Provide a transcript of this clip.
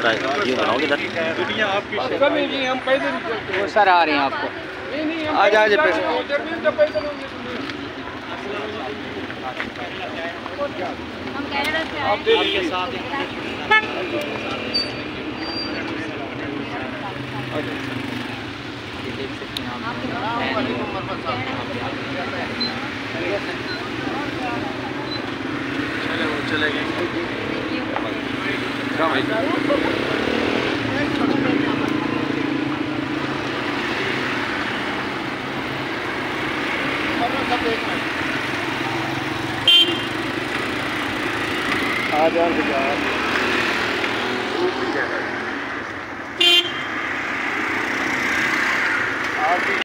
ये बनाओगे इधर वो सर आ रहे हैं आपको। आज आज आपके साथ देख सकते हैं आप। चले गए आ जाओ